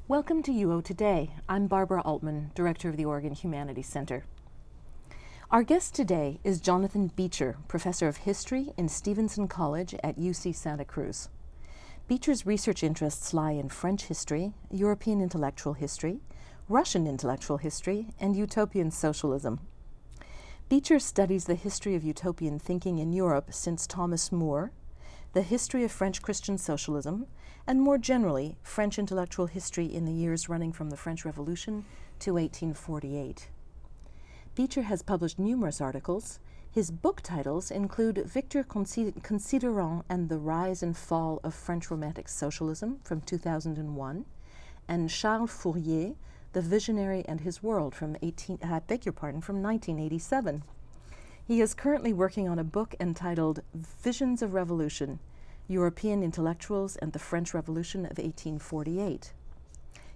Welcome to UO Today. I'm Barbara Altman, Director of the Oregon Humanities Center. Our guest today is Jonathan Beecher, Professor of History in Stevenson College at UC Santa Cruz. Beecher's research interests lie in French history, European intellectual history, Russian intellectual history, and utopian socialism. Beecher studies the history of utopian thinking in Europe since Thomas More, the history of French Christian socialism, and more generally, French intellectual history in the years running from the French Revolution to 1848. Beecher has published numerous articles. His book titles include Viktor Considerant and the Rise and Fall of French Romantic Socialism from 2001, and Charles Fourier, The Visionary and His World from 1987. He is currently working on a book entitled Visions of Revolution, European Intellectuals and the French Revolution of 1848.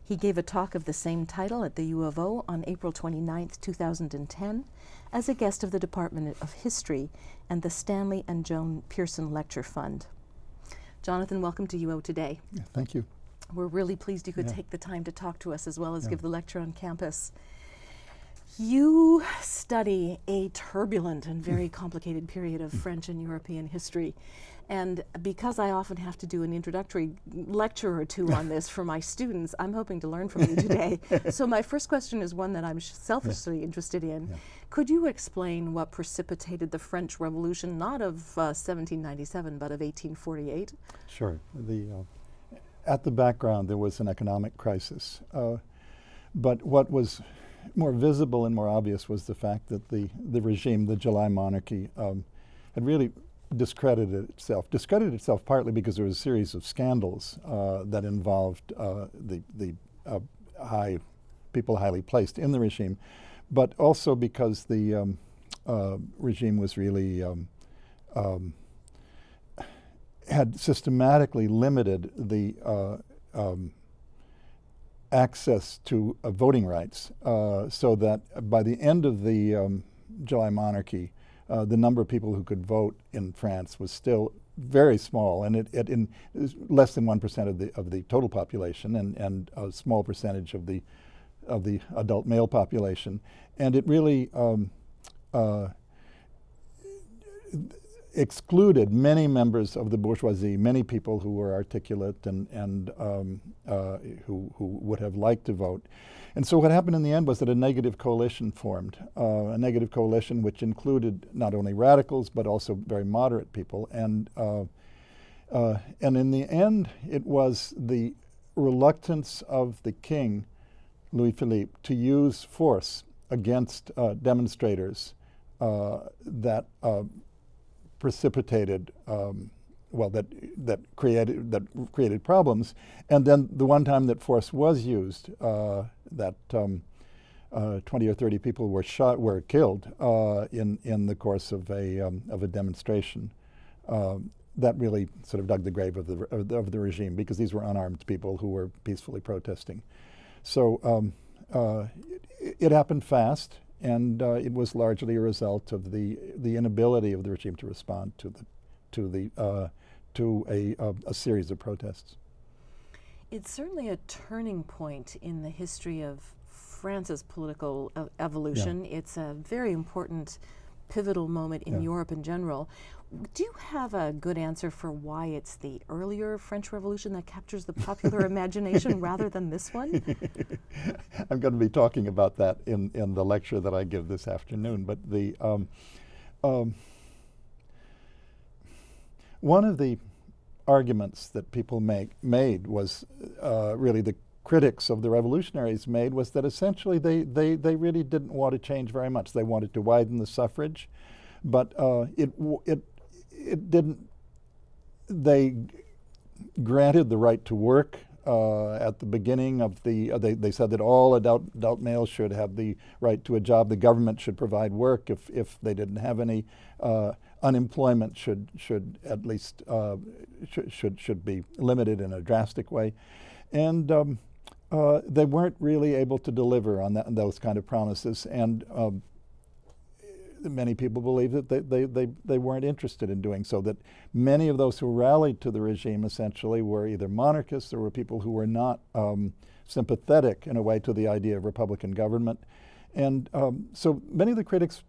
He gave a talk of the same title at the U of O on April 29, 2010, as a guest of the Department of History and the Stanley and Joan Pearson Lecture Fund. Jonathan, welcome to UO Today. Yeah, thank you. We're really pleased you could take the time to talk to us as well as give the lecture on campus. You study a turbulent and very complicated period of French and European history. And because I often have to do an introductory lecture or two on this for my students, I'm hoping to learn from you today. So my first question is one that I'm selfishly interested in. Could you explain what precipitated the French Revolution, not of 1797, but of 1848? Sure. At the background, there was an economic crisis. But what was more visible and more obvious was the fact that the regime, the July monarchy, had really discredited itself partly because there was a series of scandals that involved the people highly placed in the regime, but also because the regime was really had systematically limited the access to voting rights, so that by the end of the July monarchy, the number of people who could vote in France was still very small, and it was less than 1% of the total population, and a small percentage of the adult male population, and it really excluded many members of the bourgeoisie, many people who were articulate and who would have liked to vote. And so what happened in the end was that a negative coalition formed, a negative coalition which included not only radicals but also very moderate people. And in the end, it was the reluctance of the king, Louis Philippe, to use force against demonstrators that precipitated, that created problems. And then the one time that force was used, that 20 or 30 people were killed in the course of a demonstration. That really sort of dug the grave of the regime, because these were unarmed people who were peacefully protesting. So it happened fast. And it was largely a result of the inability of the regime to respond to a series of protests. It's certainly a turning point in the history of France's political evolution. Yeah. It's a very important, pivotal moment in Europe in general. Do you have a good answer for why it's the earlier French Revolution that captures the popular imagination rather than this one? I'm going to be talking about that in the lecture that I give this afternoon. But one of the arguments that people made was really the critics of the revolutionaries made was that essentially they really didn't want to change very much. They wanted to widen the suffrage, but it didn't. They granted the right to work at the beginning of they said that all adult males should have the right to a job. The government should provide work if they didn't have any. Unemployment should at least should be limited in a drastic way, and they weren't really able to deliver on those kind of promises. And many people believe that they weren't interested in doing so, that many of those who rallied to the regime essentially were either monarchists or were people who were not sympathetic in a way to the idea of Republican government. And so many of the critics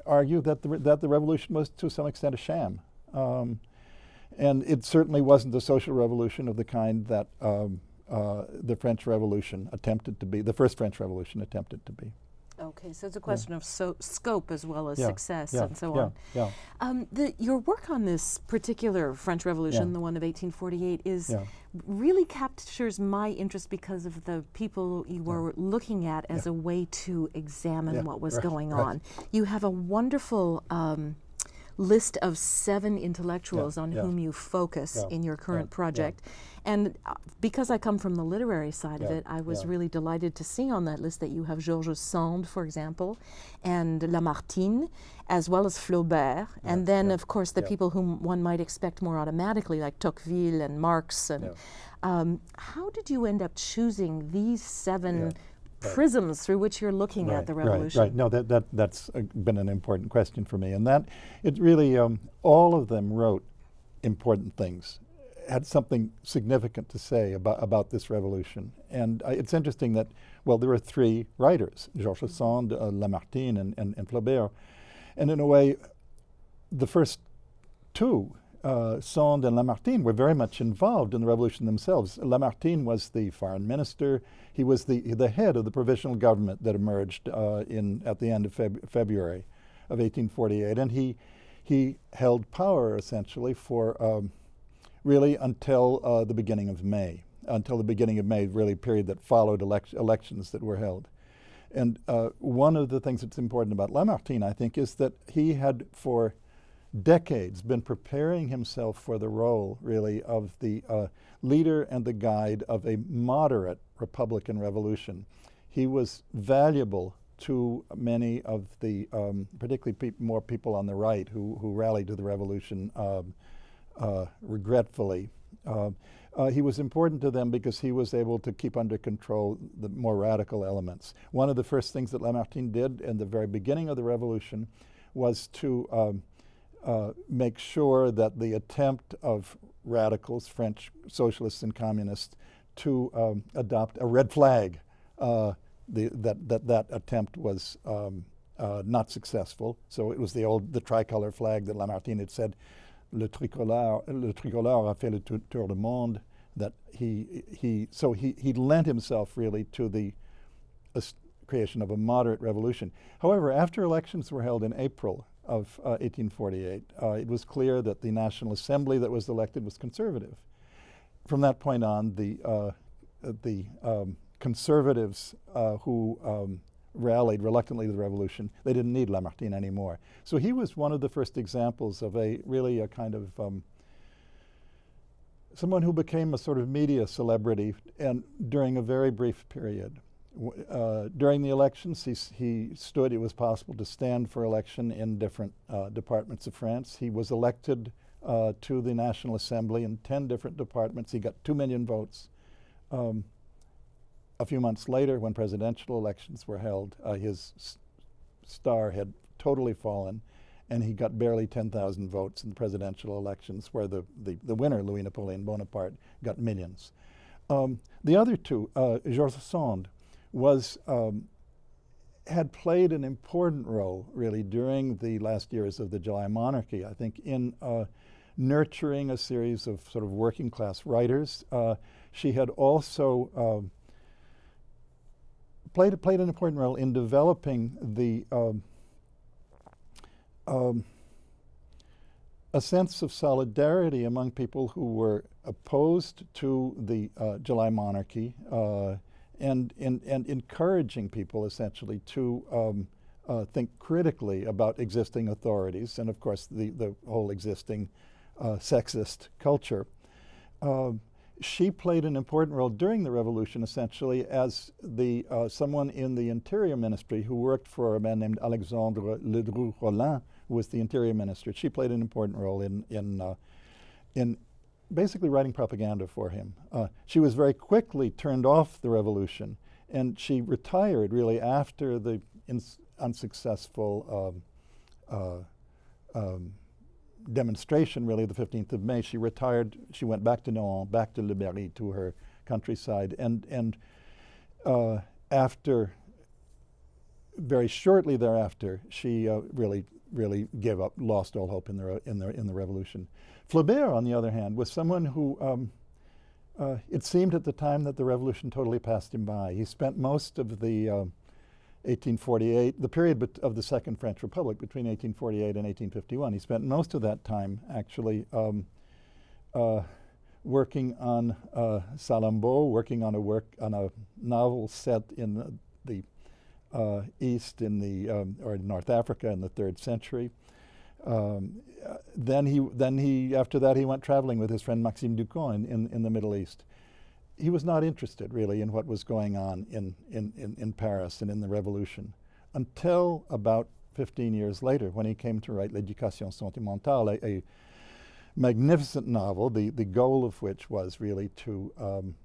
argue that the revolution was to some extent a sham. And it certainly wasn't a social revolution of the kind that the French Revolution attempted to be, the first French Revolution attempted to be. Okay, so it's a question of scope as well as Yeah, success yeah, and so yeah, on. yeah. Your work on this particular French Revolution, Yeah. the one of 1848, is Yeah. really captures my interest because of the people you were looking at as a way to examine Yeah, what was right, going right. on. You have a wonderful list of 7 intellectuals on yeah. whom you focus Yeah, in your current yeah, project. And because I come from the literary side of Yeah, it, I was yeah. really delighted to see on that list that you have Georges Sand, for example, and Lamartine, as well as Flaubert, and then, yeah, of course, the yeah. people whom one might expect more automatically, like Tocqueville and Marx. And how did you end up choosing these 7 prisms through which you're looking at the revolution? Right. No, that's been an important question for me, and that it really all of them wrote important things, had something significant to say about this revolution. And it's interesting that, well, there were 3 writers, Georges Sand, Lamartine, and Flaubert, and in a way, the first 2, Sand and Lamartine, were very much involved in the revolution themselves. Lamartine was the foreign minister. He was the head of the provisional government that emerged at the end of February of 1848, and he held power essentially for really until the beginning of May. Until the beginning of May, really a period that followed elections that were held. And one of the things that's important about Lamartine, I think, is that he had for decades been preparing himself for the role, really, of the leader and the guide of a moderate Republican revolution. He was valuable to many of the, particularly more people on the right who rallied to the revolution regretfully. He was important to them because he was able to keep under control the more radical elements. One of the first things that Lamartine did in the very beginning of the revolution was to make sure that the attempt of radicals, French socialists and communists, to adopt a red flag, that attempt was not successful. So it was the tricolor flag that Lamartine had said, le tricolore a fait le tour du monde, that he lent himself really to the creation of a moderate revolution. However, after elections were held in April of 1848, it was clear that the National Assembly that was elected was conservative. From that point on, the conservatives who rallied reluctantly to the revolution, they didn't need Lamartine anymore. So he was one of the first examples of a kind of someone who became a sort of media celebrity, and during a very brief period. During the elections, he stood, it was possible to stand for election in different departments of France. He was elected to the National Assembly in 10 different departments. He got 2 million votes. A few months later, when presidential elections were held, his star had totally fallen, and he got barely 10,000 votes in the presidential elections, where the winner, Louis Napoleon Bonaparte, got millions. The other 2, Georges Sand, had played an important role, really, during the last years of the July monarchy, I think, in nurturing a series of sort of working class writers. She had also played an important role in developing a sense of solidarity among people who were opposed to the July monarchy, and encouraging people essentially to think critically about existing authorities, and of course the whole existing sexist culture. She played an important role during the revolution, essentially, as someone in the Interior Ministry who worked for a man named Alexandre Ledru-Rollin, who was the Interior Minister. She played an important role in basically writing propaganda for him. She was very quickly turned off the revolution, and she retired really after the unsuccessful demonstration, really, the 15th of May, she retired. She went back to Nohant, back to Le Berry, to her countryside, and after, very shortly thereafter, she really gave up, lost all hope in the revolution. Flaubert, on the other hand, was someone who it seemed at the time that the revolution totally passed him by. He spent most of the 1848, the period of the Second French Republic, between 1848 and 1851, he spent most of that time actually working on Salammbô, working on a novel set in the East, or North Africa in the 3rd century. Then he after that he went traveling with his friend Maxime Ducamp in the Middle East. He was not interested really in what was going on in Paris and in the revolution until about 15 years later, when he came to write L'Éducation sentimentale, a magnificent novel, the goal of which was really to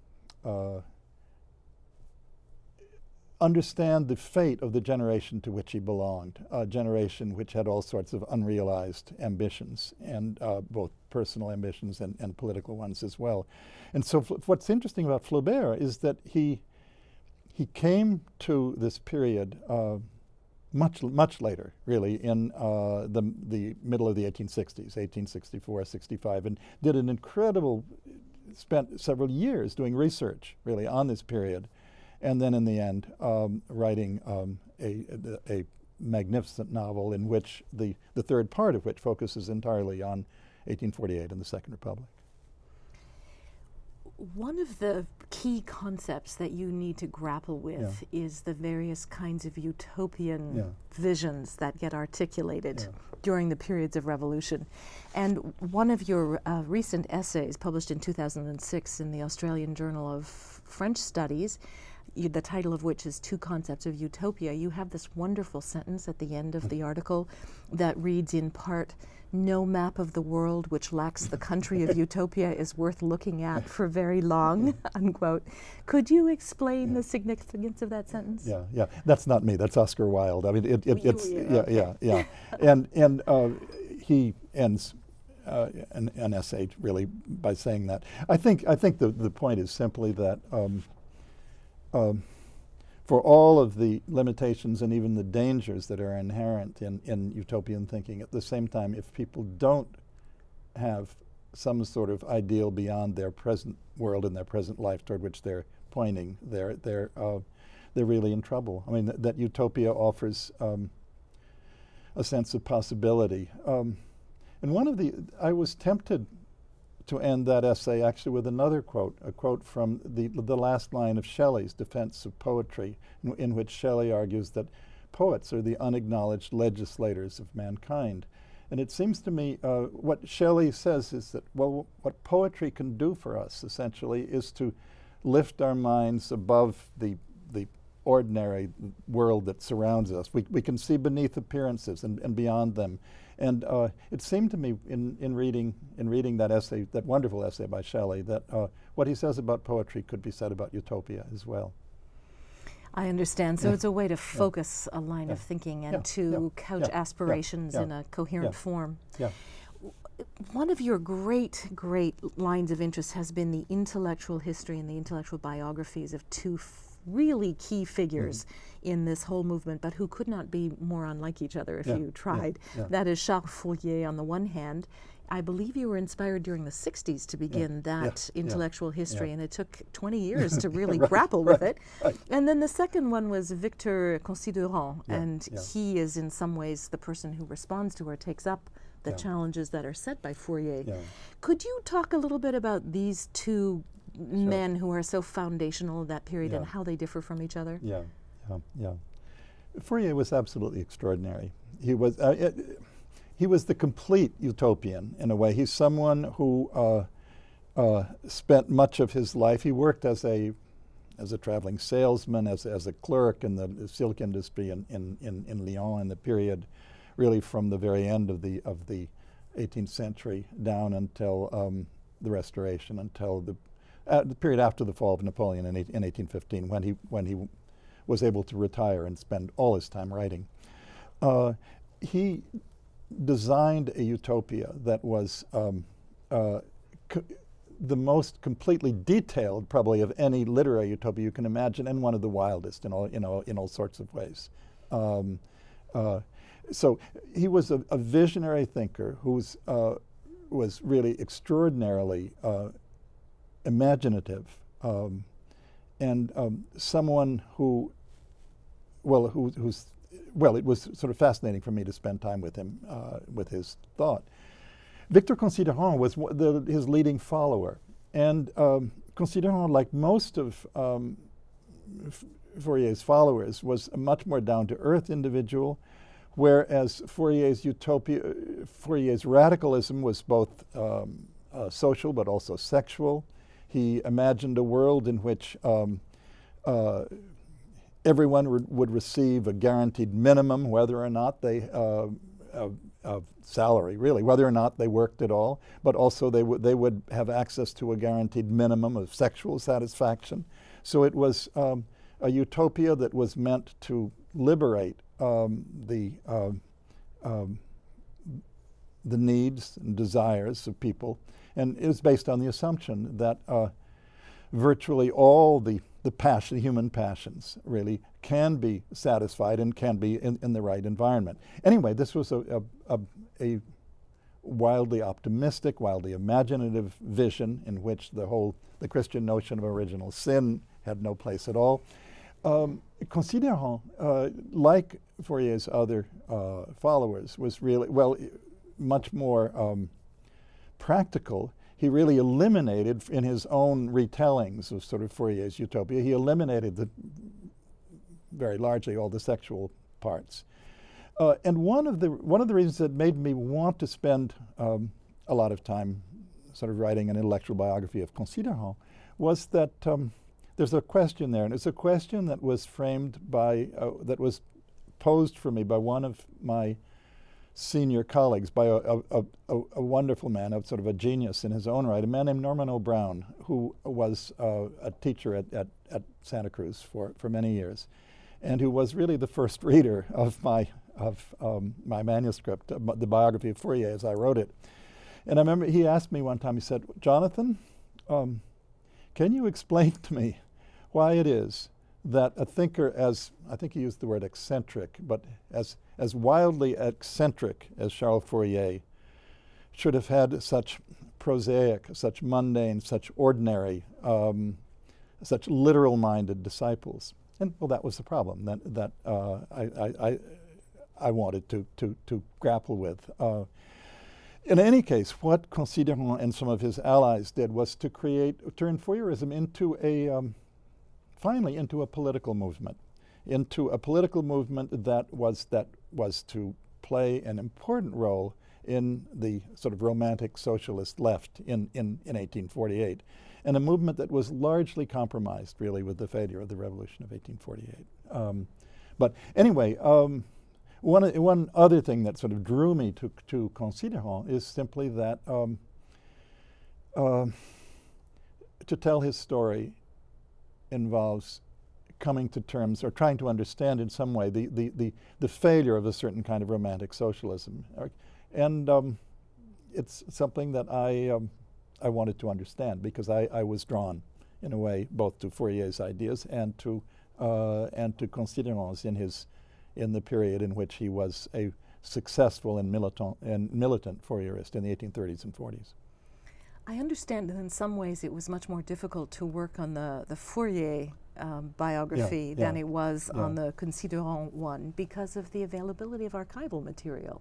understand the fate of the generation to which he belonged, a generation which had all sorts of unrealized ambitions, and both personal ambitions and political ones as well. And so what's interesting about Flaubert is that he came to this period much later, really, in the middle of the 1860s, 1864, 65, and did an incredible, spent several years doing research, really, on this period, and then in the end writing a magnificent novel in which the third part of which focuses entirely on 1848 and the Second Republic. One of the key concepts that you need to grapple with is the various kinds of utopian visions that get articulated during the periods of revolution. And one of your recent essays, published in 2006 in the Australian Journal of French Studies, the title of which is Two Concepts of Utopia, you have this wonderful sentence at the end of the article that reads in part, "No map of the world which lacks the country of Utopia is worth looking at for very long," unquote. Could you explain the significance of that sentence? Yeah. That's not me. That's Oscar Wilde. I mean, it's and he ends an essay really by saying that. I think the point is simply that for all of the limitations and even the dangers that are inherent in utopian thinking, at the same time, if people don't have some sort of ideal beyond their present world and their present life toward which they're pointing, they're really in trouble. I mean, that utopia offers a sense of possibility. And I was tempted to end that essay actually with another quote, a quote from the last line of Shelley's Defense of Poetry, in which Shelley argues that poets are the unacknowledged legislators of mankind. And it seems to me what Shelley says is that, well, what poetry can do for us essentially is to lift our minds above the ordinary world that surrounds us. We can see beneath appearances and beyond them. And it seemed to me in reading that essay, that wonderful essay by Shelley, that what he says about poetry could be said about utopia as well. I understand. So it's a way to focus a line of thinking and to couch aspirations in a coherent form. Yeah. One of your great lines of interest has been the intellectual history and the intellectual biographies of two really key figures in this whole movement, but who could not be more unlike each other if you tried. That is Charles Fourier on the one hand. I believe you were inspired during the 60s to begin that intellectual history, and it took 20 years to really grapple with it. And then the second one was Viktor Considerant, and he is in some ways the person who responds to or takes up the challenges that are set by Fourier. Could you talk a little bit about these two men who are so foundational of that period and how they differ from each other? Fourier was absolutely extraordinary. He was the complete utopian in a way. He's someone who spent much of his life. He worked as a traveling salesman, as a clerk in the silk industry in Lyon in the period, really from the very end of the 18th century down until the Restoration, until the period after the fall of Napoleon in 1815, when he was able to retire and spend all his time writing. He designed a utopia that was the most completely detailed, probably, of any literary utopia you can imagine, and one of the wildest in all sorts of ways. So he was a visionary thinker who was really extraordinarily imaginative, and someone who, it was sort of fascinating for me to spend time with him, with his thought. Victor Considerant was his leading follower, and Considerant, like most of Fourier's followers, was a much more down-to-earth individual, whereas Fourier's radicalism was both social but also sexual. He imagined a world in which everyone would receive a guaranteed minimum, whether or not they of salary, really, whether or not they worked at all, but also they would have access to a guaranteed minimum of sexual satisfaction. So it was a utopia that was meant to liberate the needs and desires of people, and it was based on the assumption that virtually all the human passions really can be satisfied and can be in the right environment. Anyway, this was a wildly optimistic, wildly imaginative vision in which the Christian notion of original sin had no place at all. Considerant, like Fourier's other followers, was really, much more practical. He really eliminated, in his own retellings of sort of Fourier's utopia, he eliminated very largely all the sexual parts. And one of the reasons that made me want to spend a lot of time sort of writing an intellectual biography of Considerant was that there's a question there, and it's a question that was framed by, that was posed for me by one of my senior colleagues, by a wonderful man, sort of a genius in his own right, a man named Norman O'Brown, who was a teacher at Santa Cruz for many years, and who was really the first reader of my manuscript, the biography of Fourier as I wrote it. And I remember he asked me one time, he said, "Jonathan, can you explain to me why it is that a thinker as, I think he used the word eccentric, but as wildly eccentric as Charles Fourier should have had such prosaic, such mundane, such ordinary, such literal-minded disciples?" And well, that was the problem that I wanted to grapple with. In any case, what Considerant and some of his allies did was to turn Fourierism into finally into a political movement, that was to play an important role in the sort of romantic socialist left in 1848, and a movement that was largely compromised, really, with the failure of the revolution of 1848. But anyway, one other thing that sort of drew me to Considerant is simply that to tell his story involves coming to terms or trying to understand in some way the failure of a certain kind of romantic socialism, and it's something that I wanted to understand, because I was drawn in a way both to Fourier's ideas and to Considerant's in the period in which he was a successful and militant Fourierist in the 1830s and 40s. I understand that in some ways it was much more difficult to work on the Fourier biography than it was on the Considerant one, because of the availability of archival material.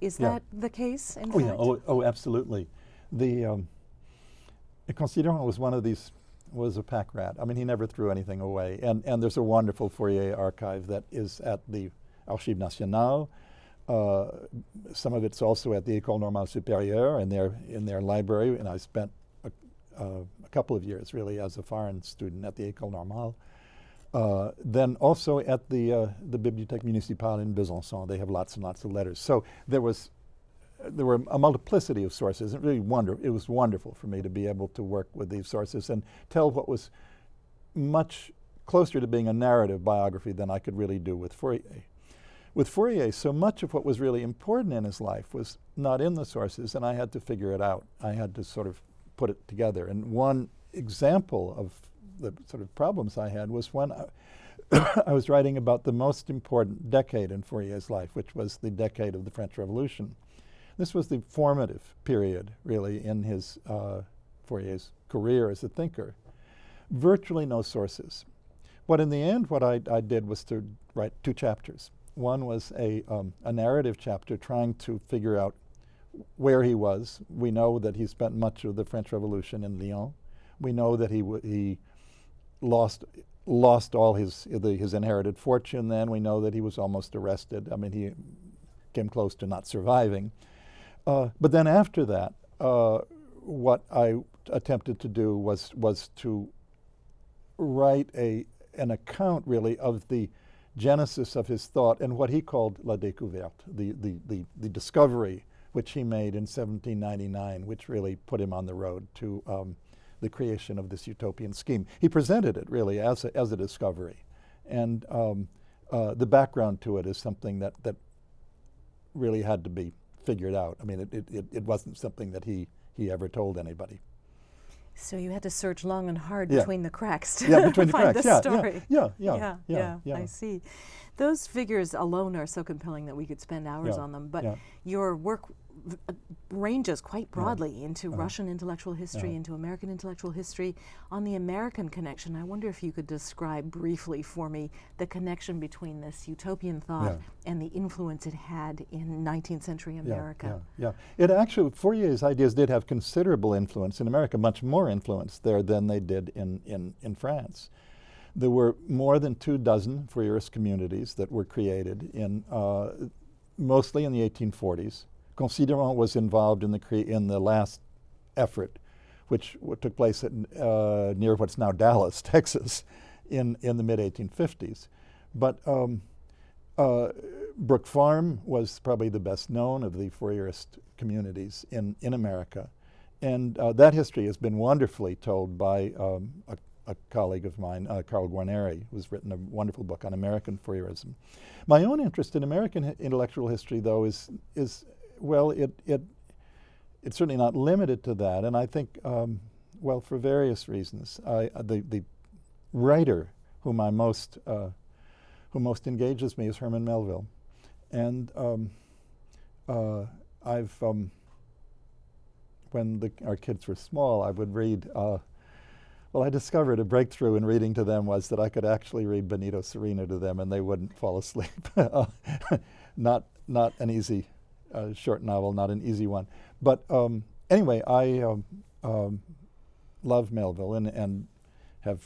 Is that the case, in fact? Oh, absolutely. The Considerant was a pack rat. I mean, he never threw anything away. And there's a wonderful Fourier archive that is at the Archives Nationales. Some of it's also at the École Normale Supérieure in their library, and I spent a couple of years really as a foreign student at the École Normale. Then also at the Bibliothèque Municipale in Besançon, they have lots and lots of letters. So there were a multiplicity of sources. It was wonderful for me to be able to work with these sources and tell what was much closer to being a narrative biography than I could really do with Fourier. With Fourier, so much of what was really important in his life was not in the sources, and I had to figure it out. I had to sort of put it together. And one example of the sort of problems I had was when I was writing about the most important decade in Fourier's life, which was the decade of the French Revolution. This was the formative period, really, in his Fourier's career as a thinker. Virtually no sources. But in the end, what I did was to write 2 chapters. One was a narrative chapter trying to figure out where he was. We know that he spent much of the French Revolution in Lyon. We know that he lost all his inherited fortune then. We know that he was almost arrested. I mean, he came close to not surviving. But then after that, what I attempted to do was to write an account, really, of the genesis of his thought and what he called la découverte, the discovery which he made in 1799, which really put him on the road to the creation of this utopian scheme. He presented it really as a discovery, and the background to it is something that really had to be figured out. I mean, it wasn't something that he ever told anybody. So you had to search long and hard between the cracks to between find the the cracks. story. Yeah. I see. Those figures alone are so compelling that we could spend hours on them, but your work ranges quite broadly into Russian intellectual history, into American intellectual history. On the American connection, I wonder if you could describe briefly for me the connection between this utopian thought and the influence it had in 19th century America. It actually, Fourier's ideas did have considerable influence in America, much more influence there than they did in France. There were more than 24 Fourierist communities that were created mostly in the 1840s. Considerant was involved in the last effort, which took place near what's now Dallas, Texas, in the mid-1850s. But Brook Farm was probably the best known of the Fourierist communities in America. And that history has been wonderfully told by a colleague of mine, Carl Guarneri, who's written a wonderful book on American Fourierism. My own interest in American intellectual history, though, is well, it's certainly not limited to that, and I think, well, for various reasons. The writer who most engages me is Herman Melville, and when our kids were small, I would read. Well, I discovered a breakthrough in reading to them was that I could actually read Benito Cereno to them, and they wouldn't fall asleep. Not an easy. Short novel, not an easy one. But anyway, I love Melville and have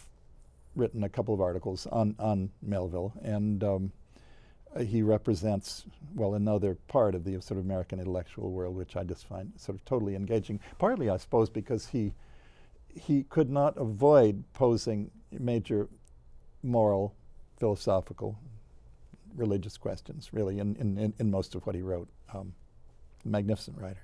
written a couple of articles on Melville. And he represents, well, another part of the sort of American intellectual world, which I just find sort of totally engaging. Partly, I suppose, because he could not avoid posing major moral, philosophical, religious questions, really, in most of what he wrote. Magnificent writer.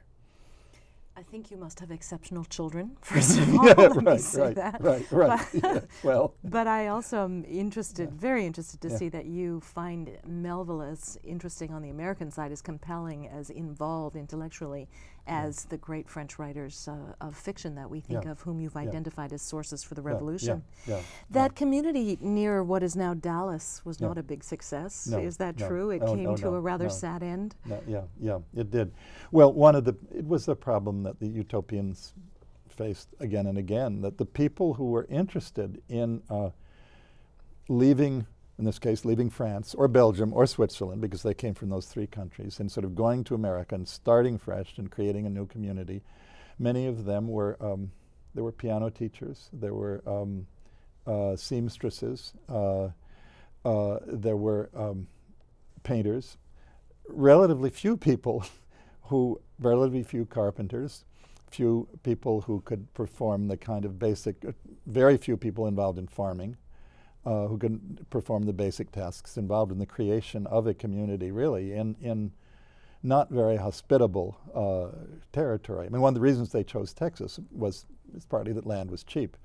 I think you must have exceptional children, first of all. Let me say that. Right. Well. But I also am interested, very interested to see that you find Melville as interesting on the American side, as compelling, as involved intellectually as the great French writers of fiction that we think of, whom you've identified as sources for the revolution. That community near what is now Dallas was not a big success. Is that true? It came to a rather sad end? It did. Well, it was a problem that the utopians faced again and again, that the people who were interested in leaving, in this case, leaving France or Belgium or Switzerland, because they came from those 3 countries, and sort of going to America and starting fresh and creating a new community. Many of them were, there were piano teachers, there were seamstresses, there were painters, relatively few carpenters, few people who could perform the kind of basic, very few people involved in farming, who could perform the basic tasks involved in the creation of a community, really, in not very hospitable territory. I mean, one of the reasons they chose Texas was partly that land was cheap.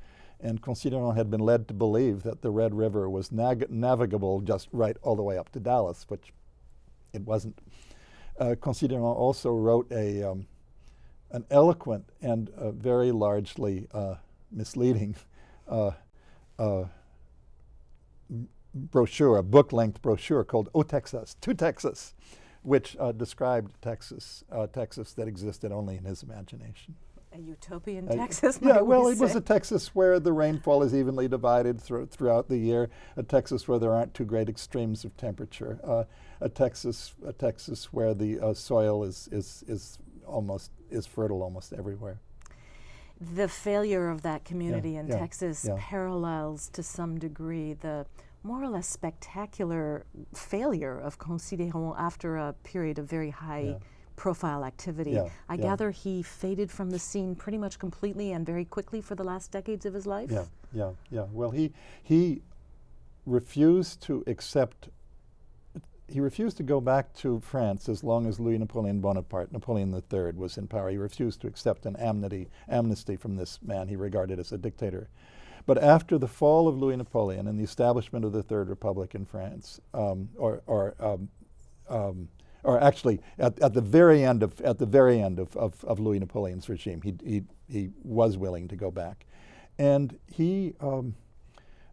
And Considerant had been led to believe that the Red River was navigable just right all the way up to Dallas, which it wasn't. Considerant also wrote an eloquent and very largely misleading brochure, a book-length brochure called "O Texas," to Texas, which described Texas that existed only in his imagination. A utopian Texas? Yeah, well, it was a Texas where the rainfall is evenly divided throughout the year, a Texas where there aren't too great extremes of temperature, a Texas where the soil is fertile almost everywhere. The failure of that community in Texas yeah. parallels to some degree the more or less spectacular failure of Considerant after a period of very high profile activity. I gather he faded from the scene pretty much completely and very quickly for the last decades of his life? Yeah. Well, he refused to accept, he refused to go back to France as long as Louis-Napoleon Bonaparte, Napoleon III, was in power. He refused to accept an amnesty from this man he regarded as a dictator. But after the fall of Louis Napoleon and the establishment of the Third Republic in France, or actually at the very end of Louis Napoleon's regime, he was willing to go back, and he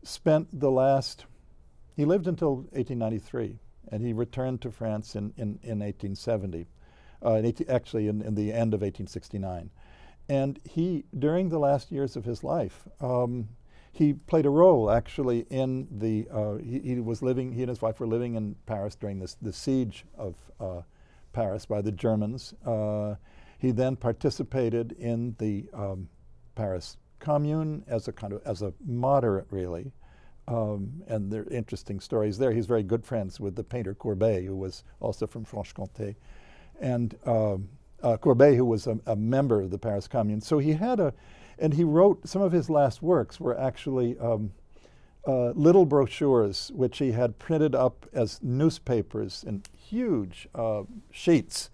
spent he lived until 1893, and he returned to France in 1870, actually in the end of 1869, and during the last years of his life, he played a role actually in the, he and his wife were living in Paris during the siege of Paris by the Germans. He then participated in the Paris Commune as a moderate, really. And there are interesting stories there. He's very good friends with the painter Courbet, who was also from Franche-Comté. And Courbet, who was a member of the Paris Commune. So he had and he wrote, some of his last works were actually little brochures which he had printed up as newspapers in huge sheets,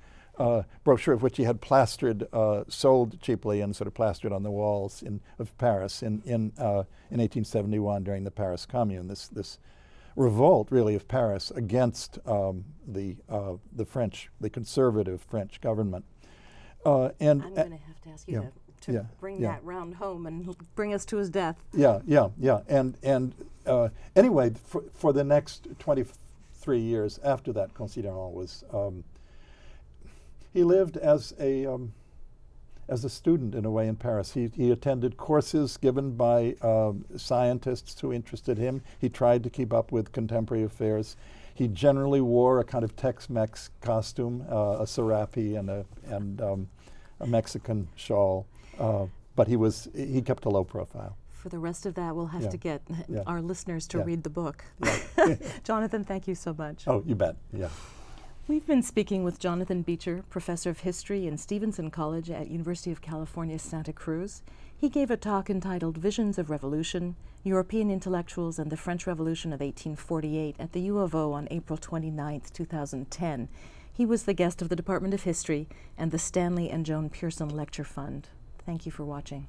brochures which he had plastered, sold cheaply and sort of plastered on the walls of Paris in 1871 during the Paris Commune. This revolt, really, of Paris against the conservative French government. And I'm going to have to ask you to bring that round home and bring us to his death. Yeah. And anyway, for the next 23 years after that, Considerant was, he lived as a student in a way in Paris. He attended courses given by scientists who interested him. He tried to keep up with contemporary affairs. He generally wore a kind of Tex-Mex costume, a serape and a Mexican shawl. But he kept a low profile. For the rest of that, we'll have to get our listeners to read the book. Yeah. Jonathan, thank you so much. Oh, you bet. Yeah. We've been speaking with Jonathan Beecher, professor of history in Stevenson College at University of California, Santa Cruz. He gave a talk entitled Visions of Revolution, European Intellectuals and the French Revolution of 1848 at the U of O on April 29, 2010. He was the guest of the Department of History and the Stanley and Joan Pearson Lecture Fund. Thank you for watching.